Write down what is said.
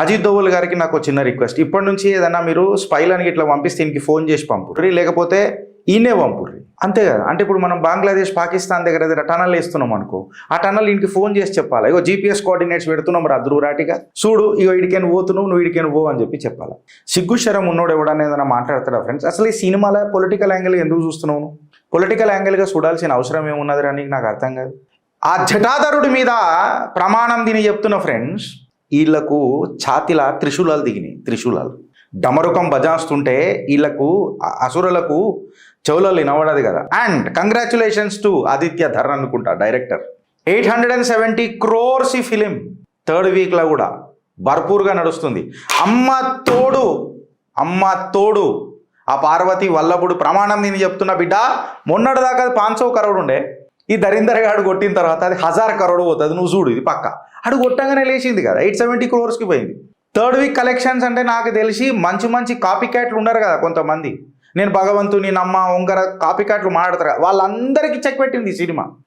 అజిత్ దోవల్ గారికి నాకు ఒక చిన్న రిక్వెస్ట్, ఇప్పటి నుంచి ఏదన్నా మీరు స్పైలని ఇట్లా పంపిస్తే ఈయనకి ఫోన్ చేసి పంపుర్రి, లేకపోతే ఈయనే పంపుర్రి, అంతే కదా. అంటే ఇప్పుడు మనం బంగ్లాదేశ్ పాకిస్తాన్ దగ్గర ఏదైనా టనల్ వేస్తున్నాం అనుకో, ఆ టనల్ ఈయనకి ఫోన్ చేసి చెప్పాలి, ఇగో జీపీఎస్ కోఆర్డినేట్స్ పెడుతున్నాం రా దురురాటిగా చూడు, ఇగో ఇడికని పోతున్నావు, నువ్వు ఇడికని పో అని చెప్పి చెప్పాలి. సిగ్గు శరం ఉన్నోడు ఎవడన్నా ఏదైనా మాట్లాడతాడా ఫ్రెండ్స్? అసలు ఈ సినిమాలో పొలిటికల్ యాంగిల్ ఎందుకు చూస్తున్నావు? పొలిటికల్ యాంగిల్గా చూడాల్సిన అవసరం ఏమున్నది రా నీకు? నాకు అర్థం కాదు. ఆ జటాధరుడి మీద ప్రమాణం తిని చెప్తున్న ఫ్రెండ్స్, వీళ్లకు ఛాతిలా త్రిశూలాలు దిగినాయి, త్రిశూలాలు. డమరుకం బజాస్తుంటే వీళ్లకు అసురులకు చెవులలో వినబడదు కదా. And congratulations to Aditya Dhar అనుకుంటా డైరెక్టర్. 870 crores ఈ ఫిలిం థర్డ్ వీక్లో కూడా భర్పూర్గా నడుస్తుంది. అమ్మ తోడు ఆ పార్వతి వల్లభుడు ప్రమాణం నేను చెప్తున్నా బిడ్డ, మొన్నటి దాకా అది 500 crore ఉండే, ఈ దరీందర్ గాడు కొట్టిన తర్వాత అది 1000 crore పోతుంది. నువ్వు చూడు, ఇది పక్క అడు కొట్టంగానే లేచింది కదా, 870 crores పోయింది. థర్డ్ వీక్ కలెక్షన్స్ అంటే నాకు తెలిసి మంచి కాపీ క్యాట్లు ఉన్నారు కదా కొంతమంది, నేను భగవంతుని నమ్మ ఒంగర కాపీ క్యాట్లు మాట్లాడతారు కదా, వాళ్ళందరికీ చెక్ పెట్టింది ఈ సినిమా.